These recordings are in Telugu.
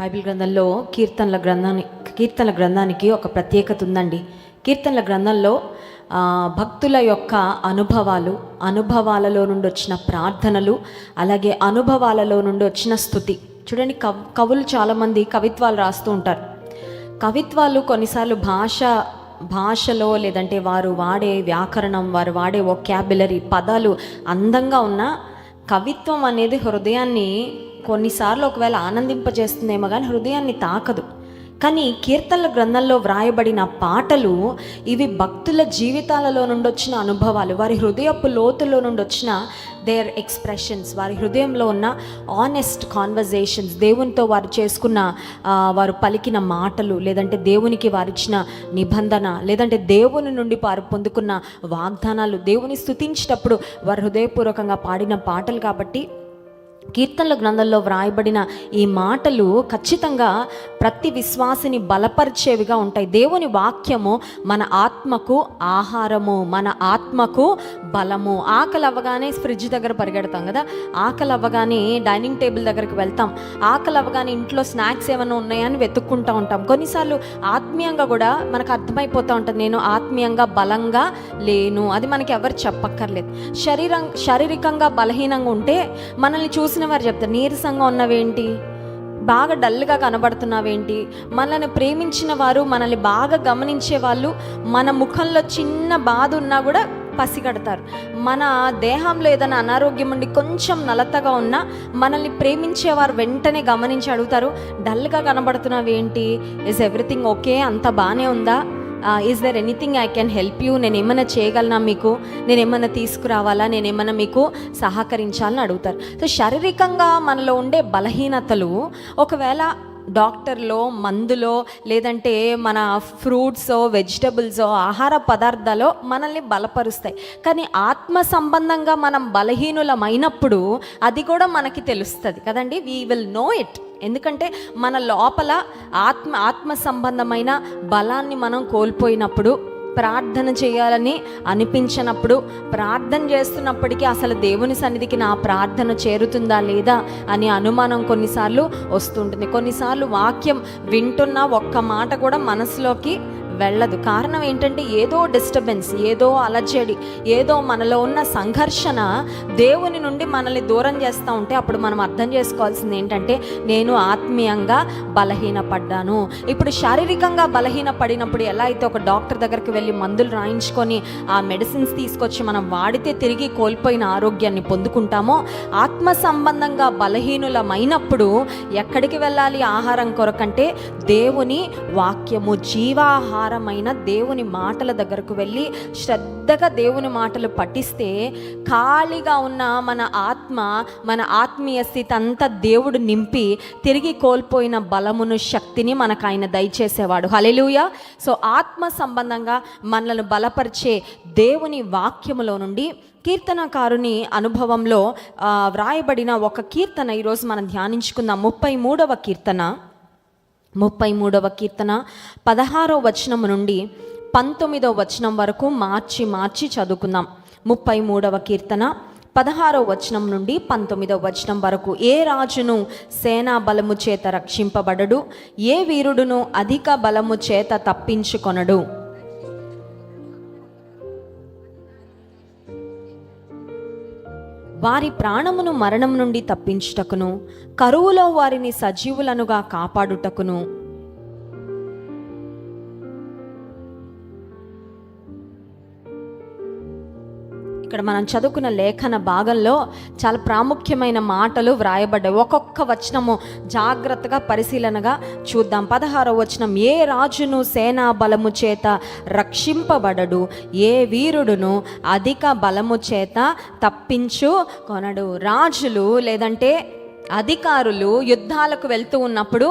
బైబిల్ గ్రంథంలో కీర్తనల గ్రంథానికి ఒక ప్రత్యేకత ఉందండి. కీర్తనల గ్రంథంలో భక్తుల యొక్క అనుభవాలలో నుండి వచ్చిన ప్రార్థనలు, అలాగే అనుభవాలలో నుండి వచ్చిన స్తుతి. చూడండి, కవులు చాలామంది కవిత్వాలు రాస్తూ ఉంటారు. కవిత్వాలు కొన్నిసార్లు భాషలో లేదంటే వారు వాడే వ్యాకరణం, వారు వాడే వొకాబులరీ పదాలు అందంగా ఉన్న కవిత్వం అనేది హృదయాన్ని కొన్నిసార్లు ఒకవేళ ఆనందింపజేస్తుందేమో కానీ హృదయాన్ని తాకదు. కానీ కీర్తనల గ్రంథంలో వ్రాయబడిన పాటలు ఇవి భక్తుల జీవితాలలో నుండి వచ్చిన అనుభవాలు, వారి హృదయపు లోతుల్లో నుండి వచ్చిన దేర్ ఎక్స్ప్రెషన్స్, వారి హృదయంలో ఉన్న ఆనెస్ట్ కాన్వర్జేషన్స్, దేవునితో వారు చేసుకున్న వారు పలికిన మాటలు, లేదంటే దేవునికి వారిచ్చిన నిబంధన, లేదంటే దేవుని నుండి వారు పొందుకున్న వాగ్దానాలు, దేవుని స్తుతించేటప్పుడు వారు హృదయపూర్వకంగా పాడిన పాటలు. కాబట్టి కీర్తనల గ్రంథంలో వ్రాయబడిన ఈ మాటలు ఖచ్చితంగా ప్రతి విశ్వాసిని బలపరిచేవిగా ఉంటాయి. దేవుని వాక్యము మన ఆత్మకు ఆహారము, మన ఆత్మకు బలము. ఆకలి అవ్వగానే ఫ్రిడ్జ్ దగ్గర పరిగెడతాం కదా, ఆకలి అవ్వగానే డైనింగ్ టేబుల్ దగ్గరికి వెళ్తాం, ఆకలి అవ్వగానే ఇంట్లో స్నాక్స్ ఏమైనా ఉన్నాయని వెతుక్కుంటూ ఉంటాం. కొన్నిసార్లు ఆత్మీయంగా కూడా మనకు అర్థమైపోతూ ఉంటుంది, నేను ఆత్మీయంగా బలంగా లేను. అది మనకి ఎవరు చెప్పక్కర్లేదు. శారీరకంగా బలహీనంగా ఉంటే మనల్ని చూసిన వారు చెప్తారు, నీరసంగా ఉన్నవేంటి, బాగా డల్గా కనబడుతున్నావేంటి. మనల్ని ప్రేమించిన వారు, మనల్ని బాగా గమనించే వాళ్ళు మన ముఖంలో చిన్న బాధ ఉన్నా కూడా పసిగడతారు. మన దేహంలో ఏదైనా అనారోగ్యం ఉండి కొంచెం నలతగా ఉన్నా మనల్ని ప్రేమించేవారు వెంటనే గమనించి అడుగుతారు, డల్గా కనబడుతున్నావేంటి, ఇస్ ఎవ్రీథింగ్ ఓకే, అంత బాగానే ఉందా, is there anything I can help you, నేను ఏమైనా చేయగలనా, మీకు నేనేమైనా తీసుకురావాలా, నేనేమైనా మీకు సహకరించాలని అడుగుతారు. సో శారీరకంగా మనలో ఉండే బలహీనతలు ఒకవేళ డాక్టర్లో, మందులో, లేదంటే మన ఫ్రూట్సో, వెజిటబుల్సో, ఆహార పదార్థాలో మనల్ని బలపరుస్తాయి. కానీ ఆత్మ సంబంధంగా మనం బలహీనులమైనప్పుడు అది కూడా మనకి తెలుస్తుంది కదండి. We will know it. ఎందుకంటే మన లోపల ఆత్మ సంబంధమైన బలాన్ని మనం కోల్పోయినప్పుడు, ప్రార్థన చేయాలని అనిపించినప్పుడు, ప్రార్థన చేస్తున్నప్పటికీ అసలు దేవుని సన్నిధికి నా ప్రార్థన చేరుతుందా లేదా అని అనుమానం కొన్నిసార్లు వస్తుంటుంది. కొన్నిసార్లు వాక్యం వింటున్న ఒక్క మాట కూడా మనసులోకి వెళ్ళదు. కారణం ఏంటంటే ఏదో డిస్టర్బెన్స్, ఏదో అలజడి, ఏదో మనలో ఉన్న సంఘర్షణ దేవుని నుండి మనల్ని దూరం చేస్తూ ఉంటే అప్పుడు మనం అర్థం చేసుకోవాల్సింది ఏంటంటే, నేను ఆత్మీయంగా బలహీనపడ్డాను. ఇప్పుడు శారీరకంగా బలహీనపడినప్పుడు ఎలా అయితే ఒక డాక్టర్ దగ్గరికి వెళ్ళి మందులు రాయించుకొని ఆ మెడిసిన్స్ తీసుకొచ్చి మనం వాడితే తిరిగి కోల్పోయిన ఆరోగ్యాన్ని పొందుకుంటామో, ఆత్మ సంబంధంగా బలహీనులమైనప్పుడు ఎక్కడికి వెళ్ళాలి ఆహారం కొరకంటే దేవుని వాక్యము, జీవాహారమైన దేవుని మాటల దగ్గరకు వెళ్ళి శ్రద్ధగా దేవుని మాటలు పఠిస్తే ఖాళీగా ఉన్న మన ఆత్మీయ స్థితి అంతా దేవుడు నింపి తిరిగి కోల్పోయిన బలమును, శక్తిని మనకు ఆయన దయచేసేవాడు. హల్లెలూయా. సో ఆత్మ సంబంధంగా మనల్ని బలపరిచే దేవుని వాక్యములో నుండి కీర్తనకారుని అనుభవంలో వ్రాయబడిన ఒక కీర్తన ఈరోజు మనం ధ్యానించుకుందాం. 33వ కీర్తన 16వ వచనం నుండి 19వ వచనం వరకు మార్చి చదువుకుందాం. 33వ కీర్తన 16వ వచనం నుండి 19వ వచనం వరకు. ఏ రాజును సేనా బలము చేత రక్షింపబడడు, ఏ వీరుడును అధిక బలము చేత తప్పించుకొనడు. వారి ప్రాణమును మరణం నుండి తప్పించుటకును, కరువులో వారిని సజీవులనుగా కాపాడుటకును, ఇక్కడ మనం చదువుకున్న లేఖన భాగంలో చాలా ప్రాముఖ్యమైన మాటలు వ్రాయబడ్డాయి. ఒక్కొక్క వచనము జాగ్రత్తగా పరిశీలనగా చూద్దాం. 16వ వచనం, ఏ రాజును సేనా బలము చేత రక్షింపబడడు, ఏ వీరుడును అధిక బలము చేత తప్పించుకొనడు. రాజులు లేదంటే అధికారులు యుద్ధాలకు వెళ్తూ ఉన్నప్పుడు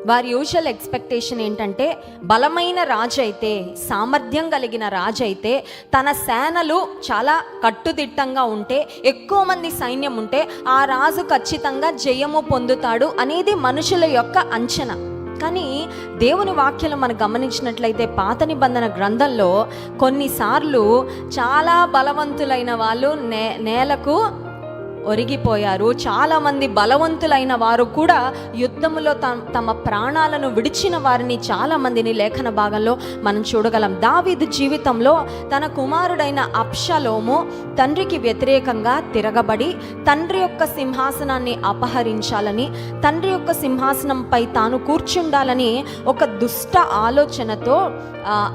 వారి యూజువల్ ఎక్స్పెక్టేషన్ ఏంటంటే, బలమైన రాజు అయితే, సామర్థ్యం కలిగిన రాజు అయితే, తన సేనలు చాలా కట్టుదిట్టంగా ఉంటే, ఎక్కువ మంది సైన్యం ఉంటే ఆ రాజు ఖచ్చితంగా జయము పొందుతాడు అనేది మనుషుల యొక్క అంచనా. కానీ దేవుని వాక్యాలు మనం గమనించినట్లయితే పాత నిబంధన గ్రంథంలో కొన్నిసార్లు చాలా బలవంతులైన వాళ్ళు నేలకు ఒరిగిపోయారు. చాలా మంది బలవంతులైన వారు కూడా యుద్ధములో తమ ప్రాణాలను విడిచిన వారిని చాలా మందిని లేఖన భాగంలో మనం చూడగలం. దావీదు జీవితంలో తన కుమారుడైన అబ్షాలోము తండ్రికి వ్యతిరేకంగా తిరగబడి తండ్రి యొక్క సింహాసనాన్ని అపహరించాలని, తండ్రి యొక్క సింహాసనంపై తాను కూర్చుండాలని ఒక దుష్ట ఆలోచనతో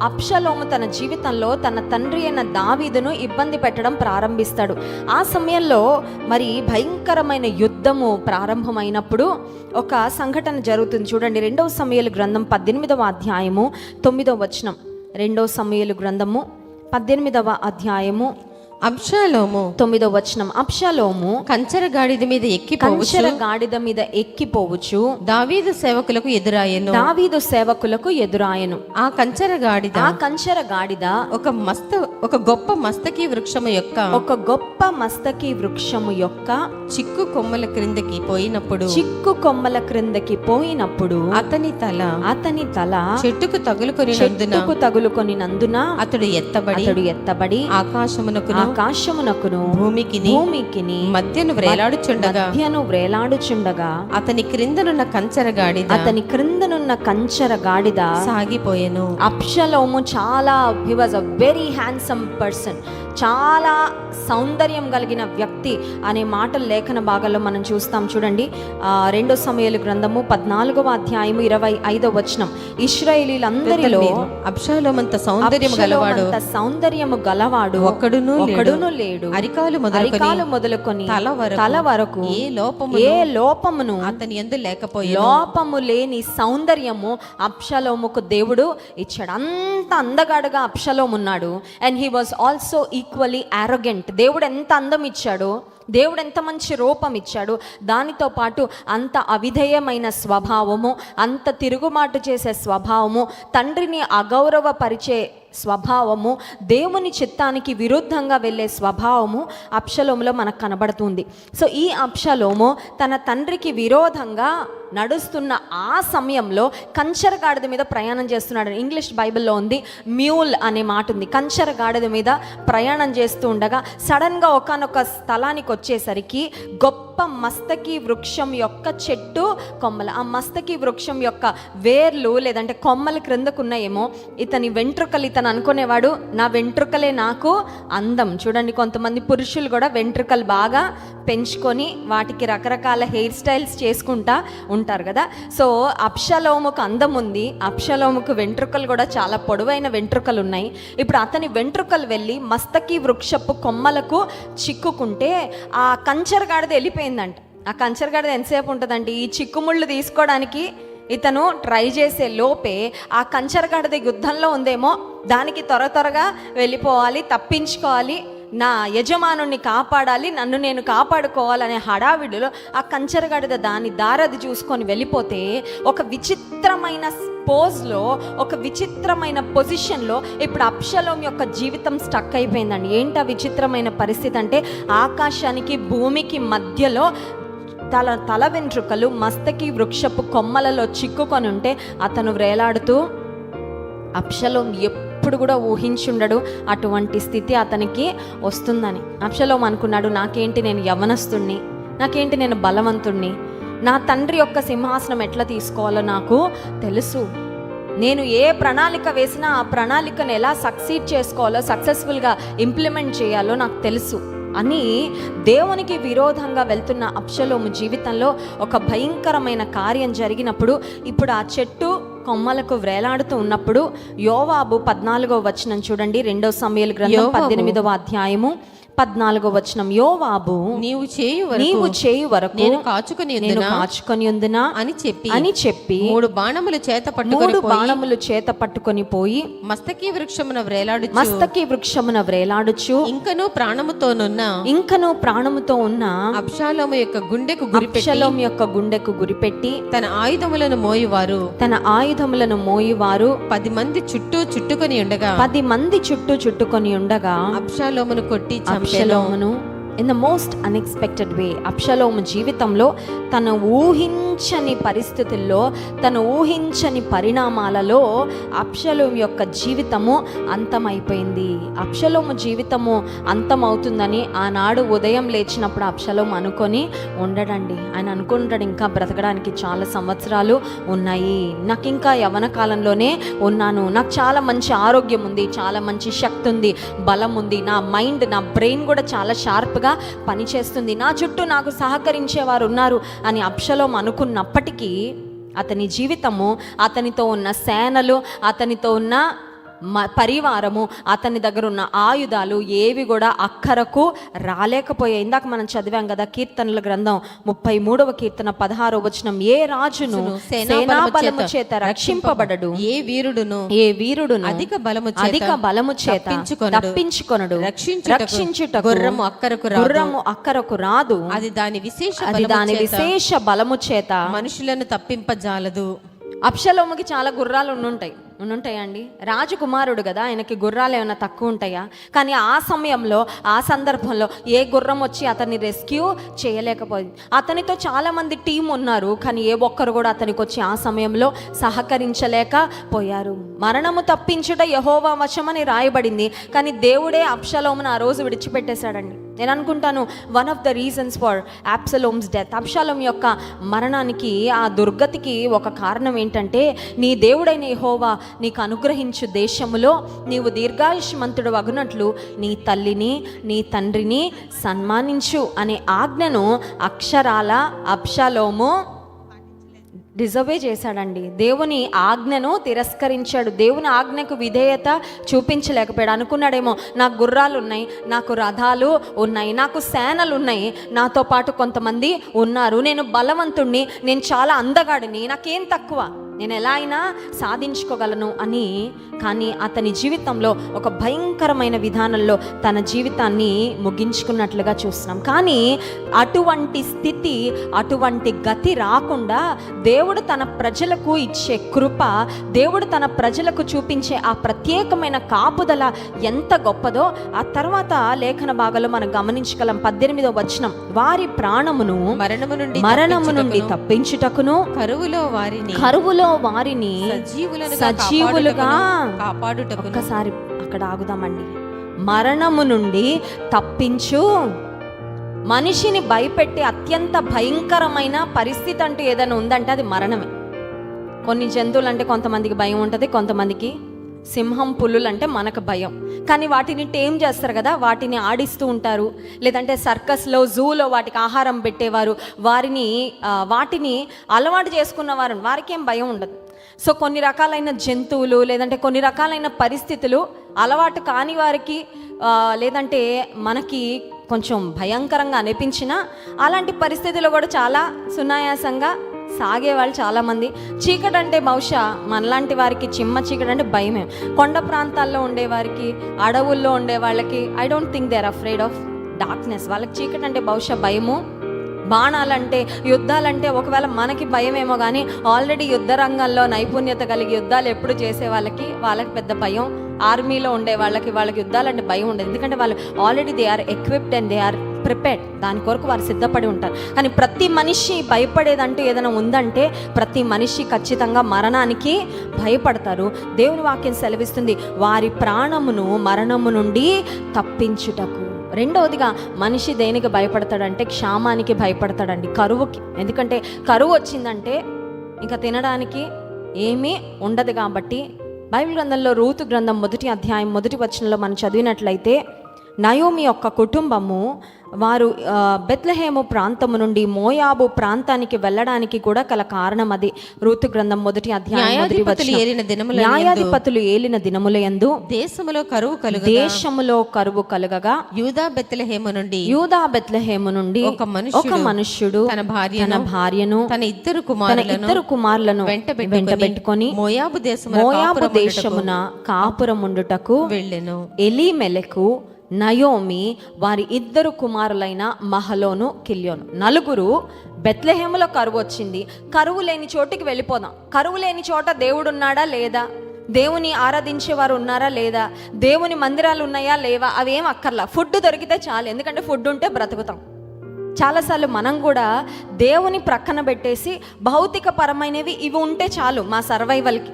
అబ్షాలోము తన జీవితంలో తన తండ్రి అయిన దావీదును ఇబ్బంది పెట్టడం ప్రారంభిస్తాడు. ఆ సమయంలో మరి భయంకరమైన యుద్ధము ప్రారంభమైనప్పుడు ఒక సంఘటన జరుగుతుంది. చూడండి, 2 సమూయేలు గ్రంథం 18వ అధ్యాయము 9వ వచనం. 2 సమూయేలు గ్రంథము 18వ అధ్యాయము అబ్షాలోము 9వ వచనం. అబ్షాలోము కంచెర గాడిద మీద ఎక్కిపోవచ్చు దావీదు సేవకులకు ఎదురాయెను. ఆ కంచెర గాడిద ఒక గొప్ప మస్తకి వృక్షము యొక్క చిక్కు కొమ్మల క్రిందకి పోయినప్పుడు అతని తల చెట్టుకు తగులుకొనినందున అతడు ఎత్తబడి ఆకాశమునకును భూమికిని మధ్యను వ్రేలాడుచుండగా అతని క్రిందనున్న కంచెర గాడిద సాగిపోయెను. Absalom he was a very handsome person, చాలా సౌందర్యం కలిగిన వ్యక్తి అనే మాటలు లేఖన భాగాల్లో మనం చూస్తాం. చూడండి, 2 సమూయేలు గ్రంథము 14వ అధ్యాయము 25వ వచనం. ఇశ్రాయేలీలందరిలో అబ్షాలోమంత సౌందర్యము గలవాడు ఒక్కడును లేడు. అరికాలు మొదలుకొని తల వరకు ఏ లోపమును అతని యందు లేకపోయెను. లోపము లేని సౌందర్యము అబ్షాలోముకు దేవుడు ఇచ్చాడు. అంత అందగాడుగా అబ్షాలోము ఉన్నాడు. And he was also equally arrogant. దేవుడు ఎంత అందం ఇచ్చాడో, దేవుడు ఎంత మంచి రూపం ఇచ్చాడు, దానితో పాటు అంత అవిధేయమైన స్వభావము, అంత తిరుగుమాటు చేసే స్వభావము, తండ్రిని అగౌరవపరిచే స్వభావము, దేవుని చిత్తానికి విరుద్ధంగా వెళ్ళే స్వభావము అబ్షాలోములో మనకు కనబడుతుంది. సో ఈ అబ్షాలోము తన తండ్రికి విరోధంగా నడుస్తున్న ఆ సమయంలో కంచెర గాడిద మీద ప్రయాణం చేస్తున్నాడు. ఇంగ్లీష్ బైబిల్లో ఉంది, మ్యూల్ అనే మాట ఉంది. కంచెర గాడిద మీద ప్రయాణం చేస్తూ ఉండగా సడన్గా ఒకానొక స్థలానికి వచ్చేసరికి గొప్ప మస్తకి వృక్షం యొక్క చెట్టు కొమ్మలు, ఆ మస్తకి వృక్షం యొక్క వేర్లు లేదంటే కొమ్మల క్రిందకున్నాయేమో. ఇతని వెంట్రుకలు, ఇతను అనుకునేవాడు నా వెంట్రుకలే నాకు అందం. చూడండి, కొంతమంది పురుషులు కూడా వెంట్రుకలు బాగా పెంచుకొని వాటికి రకరకాల హెయిర్ స్టైల్స్ చేసుకుంటా ఉంటారు కదా. సో అబ్షాలోముకు అందం ఉంది, అబ్షాలోముకు వెంట్రుకలు కూడా చాలా పొడవైన వెంట్రుకలు ఉన్నాయి. ఇప్పుడు అతని వెంట్రుకలు వెళ్ళి మస్తకి వృక్షపు కొమ్మలకు చిక్కుకుంటే ఆ కంచెర గాడిద వెళ్ళిపోయిందంట. ఆ కంచెర గాడిద ఎంతసేపు ఉంటుందంటే ఈ చిక్కుముళ్ళు తీసుకోవడానికి ఇతను ట్రై చేసే లోపే ఆ కంచెర గాడిద యుద్ధంలో ఉందేమో, దానికి త్వరగా వెళ్ళిపోవాలి, తప్పించుకోవాలి, నా యజమానుని కాపాడాలి, నన్ను నేను కాపాడుకోవాలనే హడావిడిలో ఆ కంచెర గాడిద దాని దారది చూసుకొని వెళ్ళిపోతే ఒక విచిత్రమైన పోజ్లో, ఒక విచిత్రమైన పొజిషన్లో ఇప్పుడు అబ్షాలోము యొక్క జీవితం స్టక్ అయిపోయిందండి. ఏంటి ఆ విచిత్రమైన పరిస్థితి అంటే, ఆకాశానికి భూమికి మధ్యలో తల వెంట్రుకలు మస్తకి వృక్షపు కొమ్మలలో చిక్కుకొని ఉంటే అతను వ్రేలాడుతూ, అబ్షాలోము ఎప్పుడు కూడా ఊహించుండడు అటువంటి స్థితి అతనికి వస్తుందని. అబ్షాలోము అనుకున్నాడు, నాకేంటి, నేను యవ్వనస్తుణ్ణి, నాకేంటి, నేను బలవంతుణ్ణి, నా తండ్రి యొక్క సింహాసనం ఎట్లా తీసుకోవాలో నాకు తెలుసు, నేను ఏ ప్రణాళిక వేసినా ఆ ప్రణాళికను ఎలా సక్సీడ్ చేసుకోవాలో, సక్సెస్ఫుల్గా ఇంప్లిమెంట్ చేయాలో నాకు తెలుసు అని దేవునికి విరోధంగా వెళ్తున్న అబ్షాలోము జీవితంలో ఒక భయంకరమైన కార్యం జరిగినప్పుడు, ఇప్పుడు ఆ చెట్టు కొమ్మలకు వ్రేలాడుతూ ఉన్నప్పుడు యోవాబు 14వ వచనం చూడండి, 2 సమూయేలు గ్రంథం 18వ అధ్యాయము 14వ వచనం. యోవాబు నీవు చేయు వరకు నేను కాచుకొని ఉందునా అని చెప్పి 3 బాణములు చేత పట్టుకొని పోయి మస్తకి వృక్షమున వ్రేలాడుచు ఇంకను ప్రాణముతో ఉన్న అబ్షాలోము యొక్క గుండెకు గురిపెట్టి తన ఆయుధములను మోయువారు 10 మంది చుట్టూ చుట్టుకొని ఉండగా అబ్షాలోమును in the most unexpected way. Absalom జీవితంలో తను ఊహించని పరిస్థితుల్లో, తను ఊహించని పరిణామాలలో అబ్షలోము యొక్క జీవితము అంతమైపోయింది. అబ్షలోము జీవితము అంతమవుతుందని ఆనాడు ఉదయం లేచినప్పుడు అబ్షలోము అనుకొని ఉండడండి. ఆయన అనుకుంటాడు ఇంకా బ్రతకడానికి చాలా సంవత్సరాలు ఉన్నాయి, నాకు ఇంకా యవ్వన కాలంలోనే ఉన్నాను, నాకు చాలా మంచి ఆరోగ్యం ఉంది, చాలా మంచి శక్తి ఉంది, బలం ఉంది, నా మైండ్, నా బ్రెయిన్ కూడా చాలా షార్ప్గా పనిచేస్తుంది, నా చుట్టూ నాకు సహకరించేవారు ఉన్నారు అని అబ్షలోము అనుకున్నప్పటికీ అతని జీవితము, అతనితో ఉన్న సేనలు, అతనితో ఉన్న పరివారము, అతని దగ్గర ఉన్న ఆయుధాలు ఏవి కూడా అక్కరకు రాలేకపోయాయి. ఇందాక మనం చదివాం కదా కీర్తనల గ్రంథం 33వ కీర్తన 16వ వచనం, ఏ రాజును సేనాబలము చేత రక్షింపబడడు, ఏ వీరుడును అధిక బలము చేత తప్పించుకొనడు, రక్షించుటకు గుర్రము అక్కరకు రాదు, అది దాని విశేష బలము చేత మనుషులను తప్పింపజాలదు. అబ్షలోముకి చాలా గుర్రాలు ఉండుంటాయండి. రాజకుమారుడు కదా, ఆయనకి గుర్రాలు ఏమైనా తక్కువ ఉంటాయా? కానీ ఆ సమయంలో, ఆ సందర్భంలో ఏ గుర్రం వచ్చి అతన్ని రెస్క్యూ చేయలేకపోయింది. అతనితో చాలామంది టీం ఉన్నారు, కానీ ఏ ఒక్కరు కూడా అతనికి వచ్చి ఆ సమయంలో సహకరించలేకపోయారు. మరణము తప్పించుట యెహోవా వశమని రాయబడింది, కానీ దేవుడే అబ్షలోమును ఆ రోజు విడిచిపెట్టేశాడండి. నేను అనుకుంటాను one of the reasons for Absalom's death, Absalom యొక్క మరణానికి, ఆ దుర్గతికి ఒక కారణం ఏంటంటే, నీ దేవుడైన యెహోవా నీకు అనుగ్రహించు దేశములో నీవు దీర్ఘాయుష్మంతుడు అగునట్లు నీ తల్లిని నీ తండ్రిని సన్మానించు అనే ఆజ్ఞను అక్షరాల అబ్షలోము డిజర్వే చేశాడండి. దేవుని ఆజ్ఞను తిరస్కరించాడు, దేవుని ఆజ్ఞకు విధేయత చూపించలేకపోయాడు. అనుకున్నాడేమో, నాకు గుర్రాలు ఉన్నాయి, నాకు రథాలు ఉన్నాయి, నాకు సేనలు ఉన్నాయి, నాతో పాటు కొంతమంది ఉన్నారు, నేను బలవంతుణ్ణి, నేను చాలా అందగాడిని, నాకేం తక్కువ, నేను ఎలా అయినా సాధించుకోగలను అని. కానీ అతని జీవితంలో ఒక భయంకరమైన విధానంలో తన జీవితాన్ని ముగించుకున్నట్లుగా చూస్తున్నాం. కానీ అటువంటి స్థితి, అటువంటి గతి రాకుండా దేవుడు తన ప్రజలకు ఇచ్చే కృప, దేవుడు తన ప్రజలకు చూపించే ఆ ప్రత్యేకమైన కాపుదల ఎంత గొప్పదో ఆ తర్వాత లేఖన భాగంలో మనం గమనించగలం. 18వ వచనం, వారి ప్రాణమును మరణము నుండి తప్పించుటకును కరువులో వారిని సజీవులుగా కాపాడుటకు. ఒక్కసారి అక్కడ ఆగుదామండి. మరణము నుండి తప్పించు. మనిషిని భయపెట్టే అత్యంత భయంకరమైన పరిస్థితి అంటూ ఏదైనా ఉందంటే అది మరణమే. కొన్ని జంతువులు అంటే కొంతమందికి భయం ఉంటుంది, కొంతమందికి సింహం, పులులు అంటే మనకు భయం. కానీ వాటిని టేమ్ చేస్తారు కదా, వాటిని ఆడిస్తూ ఉంటారు, లేదంటే సర్కస్లో, జూలో వాటికి ఆహారం పెట్టేవారు, వాటిని అలవాటు చేసుకున్న వారికి ఏం భయం ఉండదు. సో కొన్ని రకాలైన జంతువులు, లేదంటే కొన్ని రకాలైన పరిస్థితులు అలవాటు కాని వారికి, లేదంటే మనకి కొంచెం భయంకరంగా అనిపించిన అలాంటి పరిస్థితుల్లో కూడా చాలా సునాయాసంగా సాగేవాళ్ళు చాలామంది. చీకటి అంటే బహుశా మనలాంటి వారికి చిమ్మ చీకటి అంటే భయమే. కొండ ప్రాంతాల్లో ఉండేవారికి, అడవుల్లో ఉండే వాళ్ళకి I don't think they are afraid of darkness. వాళ్ళకి చీకటి అంటే బహుశా భయము. బాణాలంటే, యుద్ధాలంటే ఒకవేళ మనకి భయమేమో, కానీ ఆల్రెడీ యుద్ధ రంగంలో నైపుణ్యత కలిగి యుద్ధాలు ఎప్పుడు చేసే వాళ్ళకి పెద్ద భయం. ఆర్మీలో ఉండే వాళ్ళకి యుద్ధాలంటే భయం ఉండదు, ఎందుకంటే వాళ్ళు already they are equipped and they are prepared, దాని కొరకు వారు సిద్ధపడి ఉంటారు. కానీ ప్రతి మనిషి భయపడేదంటూ ఏదైనా ఉందంటే ప్రతి మనిషి ఖచ్చితంగా మరణానికి భయపడతారు. దేవుని వాక్యం సెలవిస్తుంది, వారి ప్రాణమును మరణము నుండి తప్పించుటకు. రెండవదిగా మనిషి దేనికి భయపడతాడంటే క్షామానికి భయపడతాడండి, కరువుకి. ఎందుకంటే కరువు వచ్చిందంటే ఇంకా తినడానికి ఏమీ ఉండదు. కాబట్టి బైబిల్ గ్రంథంలో రూతు గ్రంథం 1వ అధ్యాయం 1వ వచనంలో మనం చదివినట్లయితే, నయోమి యొక్క కుటుంబము వారు బెత్లెహేము ప్రాంతము నుండి మోయాబు ప్రాంతానికి వెళ్ళడానికి కూడా గల కారణం అది. రూతు గ్రంథం 1వ అధ్యాయం 1వ వచనం, న్యాయాధిపతులు ఏలిన దినములయందు దేశములో కరువు కలుగగా యూదా బెత్లెహేము నుండి ఒక మనుష్యుడు తన భార్యను తన ఇద్దరు కుమారులను వెంటబెట్టుకొని మోయాబు దేశమున కాపురముండుటకు వెళ్ళెను. ఎలీమెలెకు, నయోమి, వారి ఇద్దరు కుమారులైన మహలోను, కిల్యోను, నలుగురు బెత్లెహేములో కరువు వచ్చింది. కరువు లేని చోటికి వెళ్ళిపోదాం. కరువు లేని చోట దేవుడు ఉన్నాడా లేదా? దేవుని ఆరాధించేవారు ఉన్నారా లేదా, దేవుని మందిరాలు ఉన్నాయా లేవా, అవేం అక్కర్లా, ఫుడ్ దొరికితే చాలు. ఎందుకంటే ఫుడ్ ఉంటే బ్రతుకుతాం. చాలాసార్లు మనం కూడా దేవుని ప్రక్కన పెట్టేసి భౌతిక పరమైనవి ఇవి ఉంటే చాలు మా సర్వైవల్కి.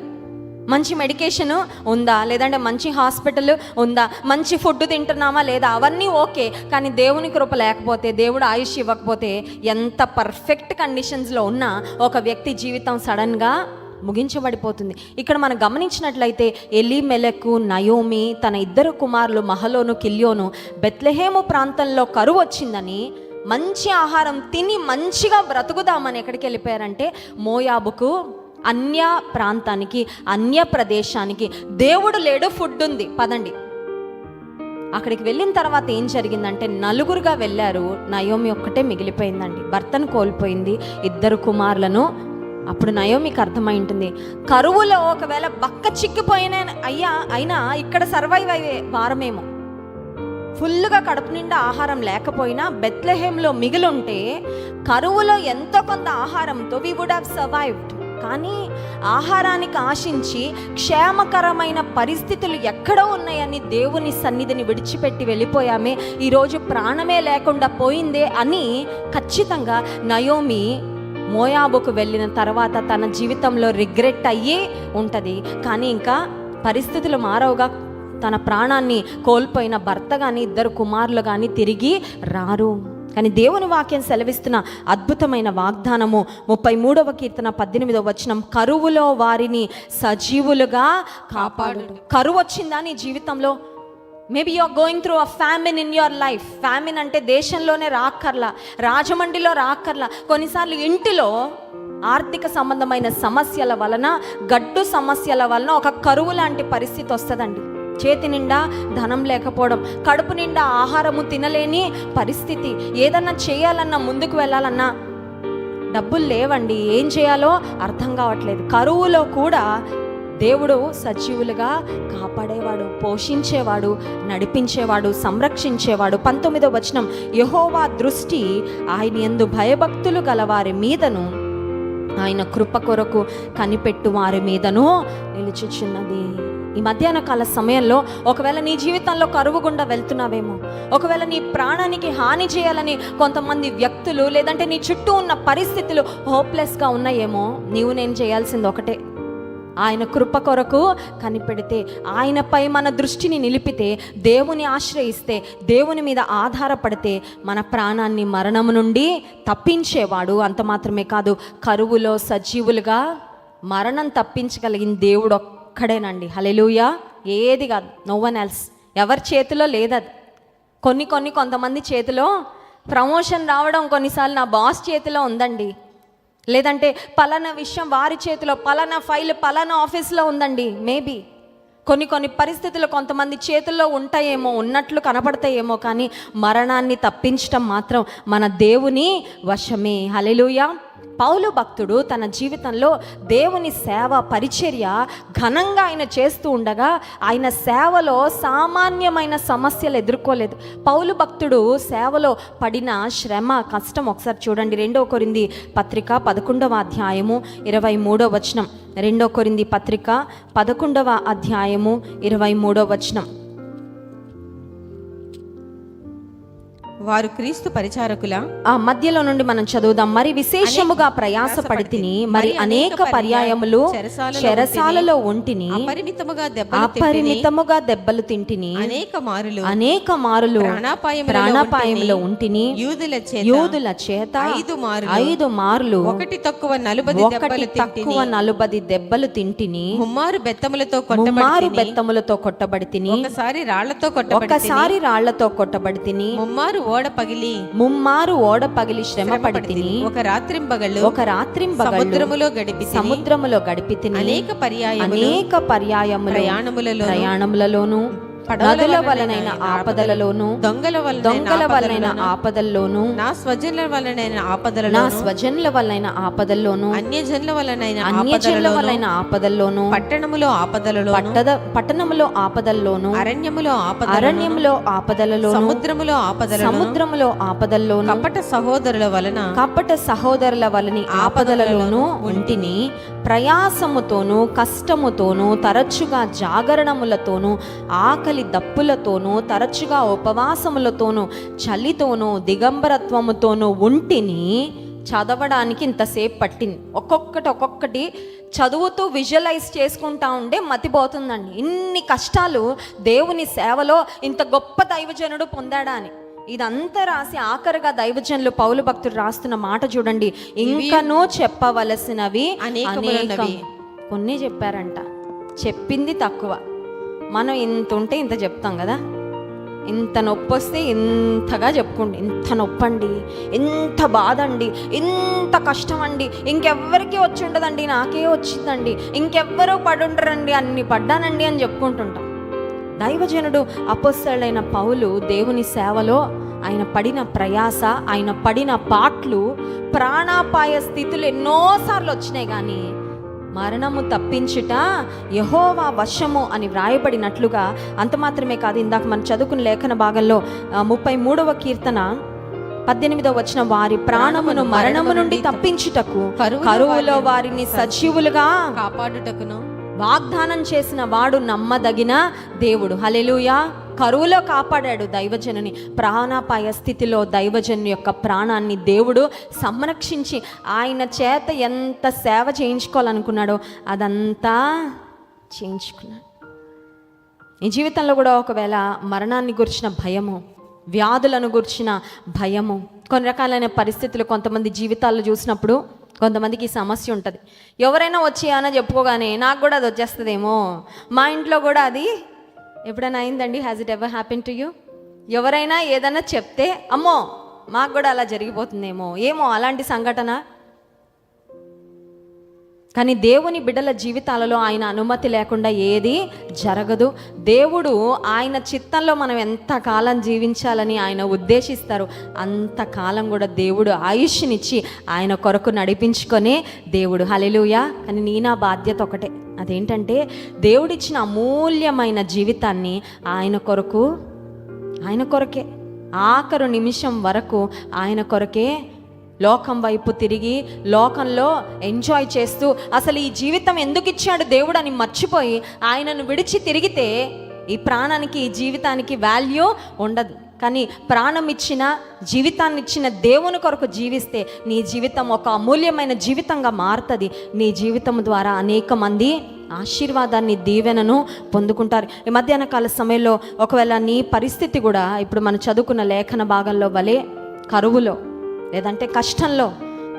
మంచి మెడికేషన్ ఉందా, లేదంటే మంచి హాస్పిటల్ ఉందా, మంచి ఫుడ్ తింటున్నామా లేదా, అవన్నీ ఓకే. కానీ దేవుని కృప లేకపోతే, దేవుడు ఆయుష్ ఇవ్వకపోతే, ఎంత పర్ఫెక్ట్ కండిషన్స్లో ఉన్నా ఒక వ్యక్తి జీవితం సడన్గా ముగించబడిపోతుంది. ఇక్కడ మనం గమనించినట్లయితే ఎలీమెలెకు, నయోమి తన 2 కుమారులు మహలోను, కిల్యోను బెత్లెహేము ప్రాంతంలో కరువు వచ్చిందని మంచి ఆహారం తిని మంచిగా బ్రతుకుదామని ఎక్కడికి వెళ్ళిపోయారంటే మోయాబుకు, అన్య ప్రాంతానికి, అన్య ప్రదేశానికి. దేవుడు లేడు, ఫుడ్ ఉంది, పదండి. అక్కడికి వెళ్ళిన తర్వాత ఏం జరిగిందంటే 4 వెళ్ళారు, నయోమి ఒక్కటే మిగిలిపోయిందండి. భర్తను కోల్పోయింది, 2 కుమారులను. అప్పుడు నయోమికి అర్థమై ఉంటుంది, కరువులో ఒకవేళ బక్క చిక్కిపోయిన అయినా ఇక్కడ సర్వైవ్ అయ్యే వారమేమో. ఫుల్గా కడుపు నిండా ఆహారం లేకపోయినా బెత్లెహేంలో మిగిలుంటే కరువులో ఎంతో కొంత ఆహారంతో వి వుడ్ హ్యావ్ సర్వైవ్డ్. కానీ ఆహారానికి ఆశించి క్షేమకరమైన పరిస్థితులు ఎక్కడో ఉన్నాయని దేవుని సన్నిధిని విడిచిపెట్టి వెళ్ళిపోయామే, ఈరోజు ప్రాణమే లేకుండా పోయిందే అని ఖచ్చితంగా నయోమి మోయాబుకు వెళ్ళిన తర్వాత తన జీవితంలో రిగ్రెట్ అయ్యి ఉంటుంది. కానీ ఇంకా పరిస్థితులు మారవుగా. తన ప్రాణాన్ని కోల్పోయిన భర్త కానీ 2 కుమారులు కానీ తిరిగి రారు. కానీ దేవుని వాక్యం సెలవిస్తున్న అద్భుతమైన వాగ్దానము 33వ కీర్తన 18వ వచనం, కరువులో వారిని సజీవులుగా కాపాడు. కరువు వచ్చిందా నీ జీవితంలో? Maybe you are going through a famine in your life. Famine అంటే దేశంలోనే రాక్కర్లా, రాజమండ్రిలో రాక్కర్లా. కొన్నిసార్లు ఇంటిలో ఆర్థిక సంబంధమైన సమస్యల వలన, గడ్డు సమస్యల వలన ఒక కరువు లాంటి పరిస్థితి వస్తుందండి. చేతి నిండా ధనం లేకపోవడం, కడుపు నిండా ఆహారము తినలేని పరిస్థితి, ఏదన్నా చేయాలన్నా, ముందుకు వెళ్ళాలన్నా డబ్బులు లేవండి, ఏం చేయాలో అర్థం కావట్లేదు. కరువులో కూడా దేవుడు సజీవులుగా కాపాడేవాడు, పోషించేవాడు, నడిపించేవాడు, సంరక్షించేవాడు. 19వ వచనం, యెహోవా దృష్టి ఆయన యందు భయభక్తులు గలవారి మీదను, ఆయన కృప కొరకు కనిపెట్టు వారి మీదను నిలుచుచున్నది. ఈ మధ్యాహ్న కాల సమయంలో ఒకవేళ నీ జీవితంలో కరువు గుండా వెళ్తున్నావేమో, ఒకవేళ నీ ప్రాణానికి హాని చేయాలని కొంతమంది వ్యక్తులు, లేదంటే నీ చుట్టూ ఉన్న పరిస్థితులు హోప్లెస్గా ఉన్నాయేమో, నీవు నేను చేయాల్సింది ఒకటే, ఆయన కృప కొరకు కనిపెడితే, ఆయనపై మన దృష్టిని నిలిపితే, దేవుని ఆశ్రయిస్తే, దేవుని మీద ఆధారపడితే మన ప్రాణాన్ని మరణము నుండి తప్పించేవాడు. అంత మాత్రమే కాదు, కరువులో సజీవులుగా మరణం తప్పించగలిగిన దేవుడు ఒక్కడేనండి. హల్లెలూయా. ఏది కాదు, నో వన్ ఎల్స్. ఎవరి చేతిలో లేదది. కొంతమంది చేతిలో ప్రమోషన్ రావడం కొన్నిసార్లు నా బాస్ చేతిలో ఉందండి, లేదంటే పలానా విషయం వారి చేతిలో, పలానా ఫైల్ పలానా ఆఫీస్లో ఉందండి. మేబీ కొన్ని పరిస్థితులు కొంతమంది చేతుల్లో ఉంటాయేమో, ఉన్నట్లు కనపడతాయేమో, కానీ మరణాన్ని తప్పించడం మాత్రం మన దేవుని వశమే. హల్లెలూయా. పౌలు భక్తుడు తన జీవితంలో దేవుని సేవ పరిచర్య ఘనంగా ఆయన చేస్తూ ఉండగా ఆయన సేవలో సామాన్యమైన సమస్యలు ఎదుర్కోలేదు. పౌలు భక్తుడు సేవలో పడిన శ్రమ, కష్టం ఒకసారి చూడండి. 2 కొరింథీ పత్రిక 11వ అధ్యాయము 23వ వచనం. 2 కొరింథీ పత్రిక 11వ అధ్యాయము 23వ వచనం. వారు క్రీస్తు పరిచారకుల. ఆ మధ్యలో నుండి మనం చదువుదాం. మరి విశేషముగా ప్రయాసపడి తిని, మరి అనేక పర్యాయములు చెరసాలలో ఉంటిని, అపరిమితముగా దెబ్బలు తింటిని, అనేక మారులు ప్రాణాపాయంలో ఉంటిని, యూదుల చేత 5 మార్లు 1 తక్కువ 40 దెబ్బలు తింటిని, ముమ్మారు బెత్తములతో కొట్టబడి తిని, ఒకసారి రాళ్లతో కొట్టబడి తిని, ముమ్మారు ఓడ పగిలి శ్రమపడి తిని, ఒక రాత్రింబగళ్ళు సముద్రములో గడిపి తిని, అనేక పర్యాయములు ప్రయాణములలోను, నదుల వలనైన ఆపదలలోను, దొంగల వలనైన ఆపదల్లోను, నా స్వజనుల వలనైన ఆపదల్లోను, అన్యజనుల వలనైన ఆపదల్లోను, పట్టణములో ఆపదల్లోను, అరణ్యములో ఆపదలలోను, సముద్రములో ఆపదల్లోను, కపట సహోదరుల వలన ఆపదలలోను ఉంటిని. ప్రయాసముతోనూ కష్టముతోనూ తరచుగా జాగరణములతోనూ ఆకలి దప్పులతోనూ తరచుగా ఉపవాసములతోనూ చలితోనూ దిగంబరత్వముతోనూ ఉంటిని. చదవడానికి ఇంతసేపు పట్టింది. ఒక్కొక్కటి చదువుతూ విజువలైజ్ చేసుకుంటా ఉంటే మతిపోతుందండి. ఇన్ని కష్టాలు దేవుని సేవలో ఇంత గొప్ప దైవజనుడు పొందాడా అని. ఇదంతా రాసి ఆఖరిగా దైవజనులు పౌలు భక్తుడు రాస్తున్న మాట చూడండి. ఇంకనూ చెప్పవలసినవి అనేకం. కొన్ని చెప్పారంట, చెప్పింది తక్కువ. మనం ఇంత ఉంటే ఇంత చెప్తాం కదా. ఇంత నొప్పి వస్తే ఇంతగా చెప్పుకోండి, ఇంత నొప్పి అండి, ఇంత బాధ అండి, ఇంత కష్టం అండి, ఇంకెవ్వరికి వచ్చి ఉండదండి, నాకే వచ్చిందండి, ఇంకెవ్వరూ పడుండరండి, అన్ని పడ్డానండి అని చెప్పుకుంటుంటాం. దైవజనుడు అపొస్తలుడైన పౌలు దేవుని సేవలో ఆయన పడిన ప్రయాస, ఆయన పడిన పాట్లు, ప్రాణాపాయ స్థితులు ఎన్నోసార్లు వచ్చినాయి. కానీ మరణము తప్పించుట యెహోవా వశము అని వ్రాయబడినట్లుగా అంత మాత్రమే కాదు. ఇందాక మనం చదువుకున్న లేఖన భాగంలో 33వ కీర్తన 18వ వచనం, వారి ప్రాణమును మరణము నుండి తప్పించుటకు కరువులో వారిని సజీవులుగా కాపాడుటకును వాగ్దానం చేసిన వాడు నమ్మదగిన దేవుడు. హల్లెలూయా. కరువులో కాపాడాడు దైవజనుని. ప్రాణాపాయ స్థితిలో దైవజను యొక్క ప్రాణాన్ని దేవుడు సంరక్షించి ఆయన చేత ఎంత సేవ చేయించుకోవాలనుకున్నాడో అదంతా చేయించుకున్నాడు. ఈ జీవితంలో కూడా ఒకవేళ మరణాన్ని గురించిన భయము, వ్యాధులను గురించిన భయము, కొన్ని రకాలైన పరిస్థితులు కొంతమంది జీవితాల్లో చూసినప్పుడు కొంతమందికి సమస్య ఉంటుంది. ఎవరైనా వచ్చి అన్న చెప్పుకోగానే నాకు కూడా అది వచ్చేస్తుందేమో, మా ఇంట్లో కూడా అది ఎప్పుడైనా అయిందండి? Has it ever happen to you? ఎవరైనా ఏదైనా చెప్తే అమ్మో మాకు కూడా అలా జరిగిపోతుందేమో, ఏమో అలాంటి సంఘటన. కానీ దేవుని బిడ్డల జీవితాలలో ఆయన అనుమతి లేకుండా ఏది జరగదు. దేవుడు ఆయన చిత్తంలో మనం ఎంతకాలం జీవించాలని ఆయన ఉద్దేశిస్తారు అంతకాలం కూడా దేవుడు ఆయుష్నిచ్చి ఆయన కొరకు నడిపించుకొనే దేవుడు. హల్లెలూయా. కానీ నా బాధ్యత ఒకటే, అదేంటంటే దేవుడిచ్చిన అమూల్యమైన జీవితాన్ని ఆయన కొరకే ఆఖరు నిమిషం వరకు ఆయన కొరకే లోకం వైపు తిరిగి లోకంలో ఎంజాయ్ చేస్తూ అసలు ఈ జీవితం ఎందుకు ఇచ్చాడు దేవుడు అని మర్చిపోయి ఆయనను విడిచి తిరిగితే ఈ ప్రాణానికి, ఈ జీవితానికి వాల్యూ ఉండదు. కానీ ప్రాణం ఇచ్చిన, జీవితాన్ని ఇచ్చిన దేవుని కొరకు జీవిస్తే నీ జీవితం ఒక అమూల్యమైన జీవితంగా మారుతుంది. నీ జీవితం ద్వారా అనేక మంది ఆశీర్వాదాన్ని, దీవెనను పొందుకుంటారు. ఈ మధ్యాహ్న కాల సమయంలో ఒకవేళ నీ పరిస్థితి కూడా ఇప్పుడు మనం చదువుకున్న లేఖన భాగంలో వలె కరువులో, లేదంటే కష్టంలో,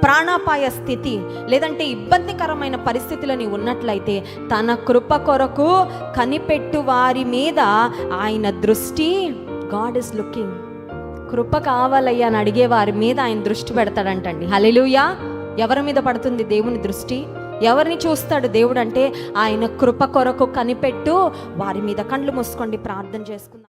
ప్రాణాపాయ స్థితి, లేదంటే ఇబ్బందికరమైన పరిస్థితిలో నీ ఉన్నట్లయితే తన కృప కొరకు కనిపెట్టు వారి మీద ఆయన దృష్టి, గాడ్ ఇస్ లుకింగ్, కృప కావాలయ్యా అని అడిగే వారి మీద ఆయన దృష్టి పెడతాడంటండి. హల్లెలూయా. ఎవరి మీద పడుతుంది దేవుని దృష్టి? ఎవరిని చూస్తాడు దేవుడు అంటే ఆయన కృప కొరకు కనిపెట్టు వారి మీద. కళ్ళు మూసుకోండి, ప్రార్థన చేసుకుందాం.